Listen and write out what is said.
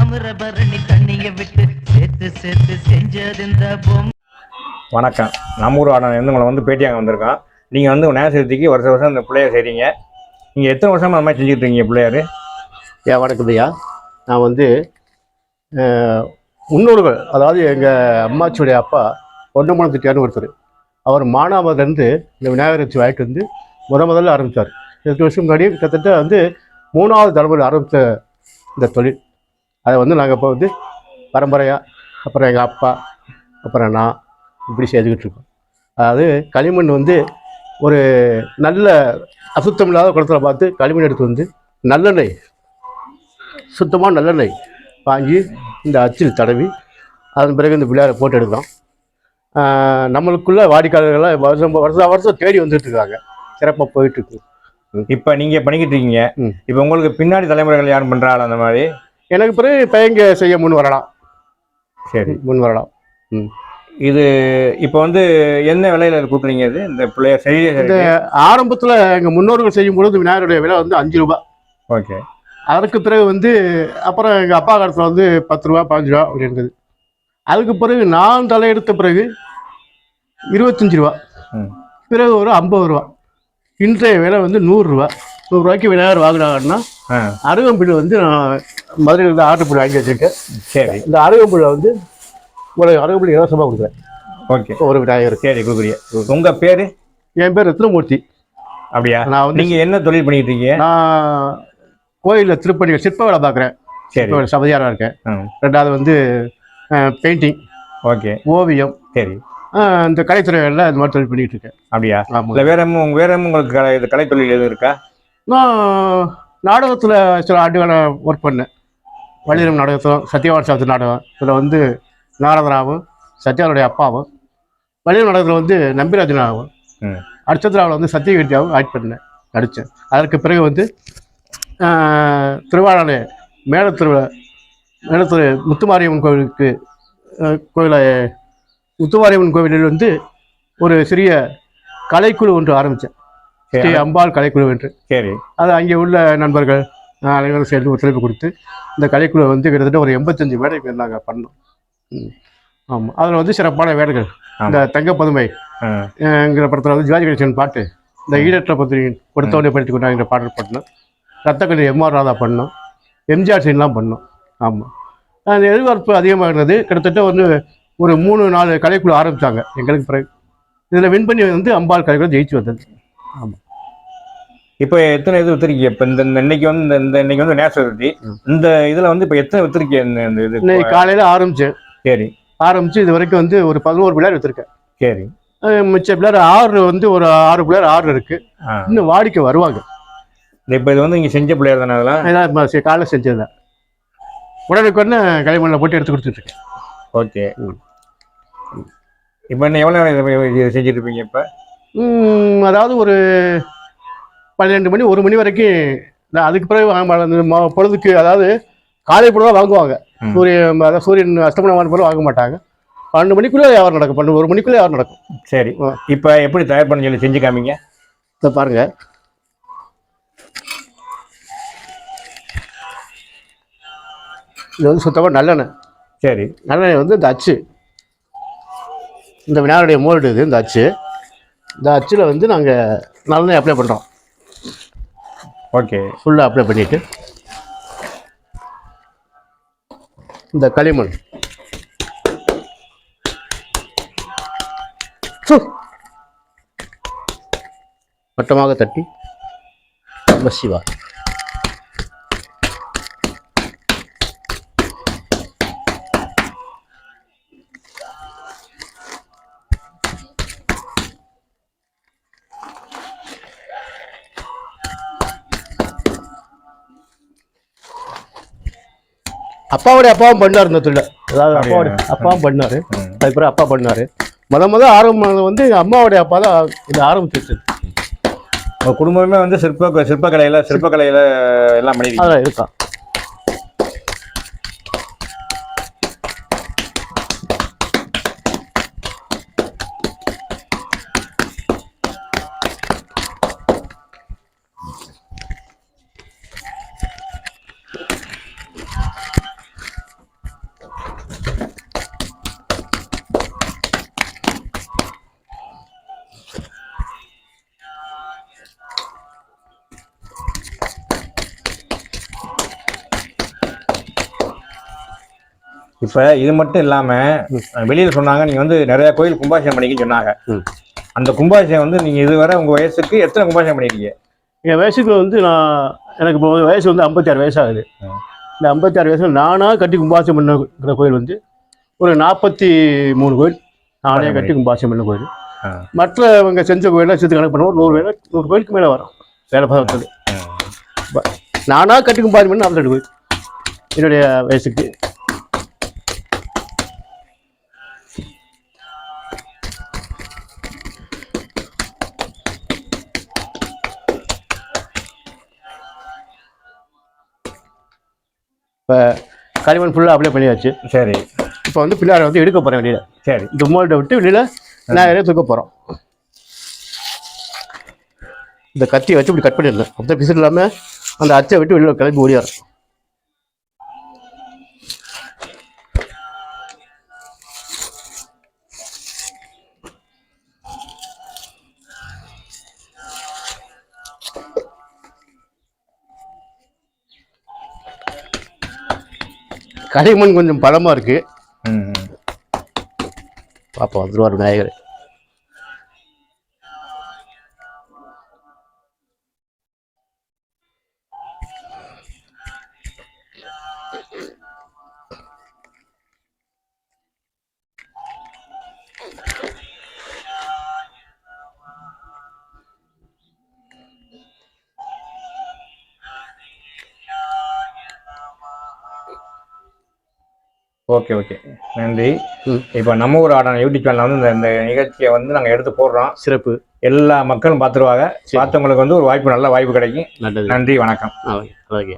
தாமிரபரணி தண்ணிய விட்டு சேர்த்து சேர்த்து செஞ்சது இந்த பொம்மை. வணக்கம். நம்ம ஊர் ஆடம் உங்களை வந்து பேட்டியாக வந்திருக்கோம். நீங்கள் வந்து விநாயகர் சதுர்த்திக்கு வருஷம் வருஷம் இந்த பிள்ளையார் செய்கிறீங்க. நீங்கள் எத்தனை வருஷமாக அந்த மாதிரி செஞ்சுட்டு இருக்கீங்க பிள்ளையார்? வணக்கம் ஐயா. நான் வந்து முன்னோர்கள், அதாவது எங்கள் அம்மாச்சியுடைய அப்பா பொன்னமனம் திட்டியார்னு ஒருத்தர், அவர் மானாமதுலேருந்து இந்த விநாயகர் வச்சு வாங்கிட்டு வந்து முதல்ல ஆரம்பித்தார். 8 வருஷம் முன்னாடி கிட்டத்தட்ட வந்து 3வது தலைமுறை ஆரம்பித்த இந்த தொழில். அதை வந்து நாங்கள் இப்போ வந்து பரம்பரையாக, அப்புறம் எங்கள் அப்பா, அப்புறம் நான் இப்படி செய்துக்கிட்டு இருக்கோம். அதாவது களிமண் வந்து ஒரு நல்ல அசுத்தம் இல்லாத குளத்தில் பார்த்து களிமண் எடுத்து வந்து நல்லெண்ணெய், சுத்தமாக நல்லெண்ணெய் வாங்கி இந்த அச்சில் தடவி அதன் பிறகு இந்த பிள்ளையாரை போட்டு எடுக்கிறோம். நம்மளுக்குள்ள வாடிக்கையாளர்கள்லாம் வருஷம் தேடி வந்துட்டு இருக்காங்க. சிறப்பாக போயிட்டுருக்கு. இப்போ நீங்கள் பண்ணிக்கிட்டு இருக்கீங்க. இப்போ உங்களுக்கு பின்னாடி தலைமுறைகள் யாரும் பண்ணுறாள் அந்த மாதிரி? எனக்கு பிறகு பையங்க செய்ய முன் வரலாம். சரி, முன் வரலாம். இது இப்போ வந்து என்ன விலையில் கொடுக்குறீங்க? இது இந்த பிள்ளையார் செய்ய இந்த ஆரம்பத்தில் எங்கள் முன்னோர்கள் செய்யும் பொழுது விநாயகருடைய விலை வந்து 5 ரூபா. ஓகே. அதற்கு பிறகு வந்து அப்புறம் எங்கள் அப்பா காலத்தில் வந்து 10 ரூபா 15 ரூபா அப்படி இருந்தது. அதுக்கு பிறகு நான் தலையெடுத்த பிறகு 25 ரூபா, பிறகு ஒரு 50 ரூபா. இன்றைய விலை வந்து 100 ரூபா. 100 ரூபாய்க்கு விநாயகர் வாங்கினாங்கன்னா அருகம்புல் வந்து நான் மதுரையில் இருந்து ஆட்டுப்புல் வாங்கி வச்சுருக்கேன். சரி, இந்த அருகம்புல்லை வந்து ஒரு அருகம்புல் இலவசமாக கொடுக்குறேன். ஓகே, ஒரு விநாயகர். சரி, கொடுக்குறீங்க. உங்கள் பேர்? என் பேர் ரத்னமூர்த்தி. அப்படியா? நான் வந்து நீங்கள் என்ன தொழில் பண்ணிக்கிட்டு இருக்கீங்க? நான் கோயிலில் திருப்பணி சிற்ப வேலை பார்க்குறேன். சரி, சபதியாராக இருக்கேன். 2வது வந்து பெயிண்டிங், ஓகே, ஓவியம். சரி, இந்த கலைத்துறைகளில் இந்த மாதிரி தொழில் பண்ணிகிட்டு இருக்கேன். அப்படியா? இல்லை, வேற உங்களுக்கு இது கலைத்தொழில் எதுவும் இருக்கா? நான் நாடகத்தில் சில ஆண்டுகளை ஒர்க் பண்ணேன். வள்ளிரம் நாடகத்தில், சத்யவான் சாஸ்திரி நாடகம், இதில் வந்து நாரதராவும் சத்யாவுடைய அப்பாவும், வள்ளிரம் நாடகத்தில் வந்து நம்பிராஜனாகவும், அர்ச்சத்ராவில் வந்து சத்யகீர்த்தியாகவும் ஆக்ட் பண்ணேன், நடித்தேன். அதற்கு பிறகு வந்து திருவாரூர் மேலத்திரு முத்துமாரியம்மன் முத்துமாரியம்மன் கோவிலில் வந்து ஒரு சிறிய கலைக்குழு ஒன்று ஆரம்பித்தேன். ஸ்ரீ அம்பாள் கலைக்குழு என்று. சரி. அது அங்கே உள்ள நண்பர்கள் அனைவரும் சேர்ந்து ஒத்துழைப்பு கொடுத்து இந்த கலைக்குழு வந்து கிட்டத்தட்ட ஒரு 85 மேடைகள் நாங்கள் பண்ணோம். ஆமாம், அதில் வந்து சிறப்பான வேலைகள், இந்த தங்கப்பதுமைங்கிற படத்தில் வந்து சிவாஜி கணேசன் பாட்டு, இந்த ஈடற்ற பத்திரி கொடுத்தவனை படுத்தி கொண்டாங்கிற பாடல் பண்ணோம். ரத்தக்கண்ணி எம்ஆர் ராதா பண்ணோம். எம்ஜிஆர் சீன்லாம் பண்ணோம். ஆமாம், அந்த எதிர்பார்ப்பு அதிகமாக இருந்தது. கிட்டத்தட்ட வந்து ஒரு 3-4 கலைக்குழு ஆரம்பித்தாங்க எங்களுக்கு. பிறகு இதில் வின் பண்ணி வந்து அம்பாள் கலைக்குழு ஜெயிச்சு வந்தது. ஆமாம். இப்போ எத்தனை இது வித்துருக்கீங்க? இப்போ இந்த இன்னைக்கு வந்து இன்னைக்கு வந்து விநாயகர் சதுர்த்தி, இந்த இதில் வந்து இப்போ எத்தனை வித்துருக்கீங்க? இந்த இது இன்னைக்கு காலையில் ஆரம்பித்தேன். சரி, ஆரம்பித்து இது வரைக்கும் வந்து ஒரு 11 பிள்ளையார் விற்றுருக்கேன். சரி. மிச்ச பிள்ளையார் 6 வந்து ஒரு 6 பிள்ளையார் 6 இருக்குது. இன்னும் வாடிக்கை வருவாங்க. இப்போ இது வந்து இங்கே செஞ்ச பிள்ளையார் தானே? அதெல்லாம் காலையில் செஞ்சது தான். உடனுக்குன்னு களிமண்ணில் போட்டு எடுத்து கொடுத்துட்ருக்கேன். ஓகே. இப்போ என்ன எவ்வளோ செஞ்சுட்டு இருப்பீங்க இப்போ? அதாவது ஒரு 12 மணி 1 மணி வரைக்கும். அதுக்கு பிறகு பொழுதுக்கு, அதாவது காலை பொழுது தான் வாங்குவாங்க. சூரியன் அஸ்தமனமான பிறகு வாங்க மாட்டாங்க. 12 மணிக்குள்ளே வியாபாரம் நடக்கும். 1 மணிக்குள்ளே வியாபாரம் நடக்கும். சரி. இப்போ எப்படி தயார் பண்ண சொல்லி செஞ்சு காமிங்க. இதை பாருங்க. இது வந்து சுத்தமாக நல்லெண்ணெய். சரி. நல்லெண்ணெய் வந்து இந்த அச்சு, இந்த விநாயகருடைய மோல்டு இது. இந்த அச்சு, இந்த அச்சில் வந்து நாங்கள் நல்லெண்ணெய் அப்ளை பண்ணுறோம். ஓகே. ஃபுல்லாக அப்ளை பண்ணிவிட்டு இந்த களிமண் வட்டமாக தட்டி சிவா அப்பாவுடைய அப்பாவும் பண்ணார் இந்த தொழில். அதாவது அப்பாவுடைய அப்பாவும் பண்ணார். அதுக்கப்புறம் அப்பா பண்ணார். முதல் ஆரம்பம் வந்து எங்கள் அம்மாவுடைய அப்பா தான் இதை ஆரம்பிச்சிருச்சு. குடும்பமே வந்து சிற்பக்கலையில் எல்லாம் பண்ணி அதான் இருக்கா. இப்போ இது மட்டும் இல்லாமல் வெளியில் சொன்னாங்க நீங்கள் வந்து நிறைய கோயில் கும்பாபிஷேகம் பண்ணிக்கின்னு சொன்னாங்க. அந்த கும்பாபிஷேகம் வந்து நீங்கள் இதுவரை உங்கள் வயசுக்கு எத்தனை கும்பாபிஷேகம் பண்ணியிருக்கீங்க? என் வயசுக்கு வந்து எனக்கு இப்போ வயசு வந்து 56 வயசாகுது. இந்த 56 வயசில் நானாக கட்டி கும்பாபிஷேகம் பண்ணுற கோயில் வந்து ஒரு 43 கோயில் நானே கட்டி கும்பாபிஷேகம் பண்ண கோயில். மற்றவங்க செஞ்ச கோயிலாம் சேர்த்து கணக்கு பண்ணுவோம் 100 கோயிலுக்கு மேலே வரும் வேலை பார்த்தது. நானாக கட்டி கும்பாபிஷேகம் பண்ண 42 கோயில் என்னுடைய வயசுக்கு. இப்போ களிமண் ஃபுல்லாக அப்ளை பண்ணியாச்சு. சரி. இப்போ வந்து பிள்ளையாரை வந்து எடுக்க போகிறேன் வெளியில். சரி. இந்த மோல்ட்டை விட்டு வெளியில் விநாயகரை தூக்க போகிறோம். இந்த கத்தியை வச்சு இப்படி கட் பண்ணிடணும். அப்போ பிசு இல்லாமல் அந்த அச்சை விட்டு வெளியில் கிளம்பி ஓடியாரு. களிமண் கொஞ்சம் பழமாக இருக்குது. பாப்பா வந்துருவார் விநாயகர். ஓகே ஓகே, நன்றி. இப்போ நம்ம ஊர் ஆடான யூடியூப் சேனலில் வந்து இந்த நிகழ்ச்சியை வந்து நாங்கள் எடுத்து போடுறோம். சிறப்பு. எல்லா மக்களும் பார்த்துருவாங்க. பார்த்தவங்களுக்கு வந்து ஒரு வாய்ப்பு, நல்ல வாய்ப்பு கிடைக்கும். நல்லது. நன்றி, வணக்கம். ஓகே.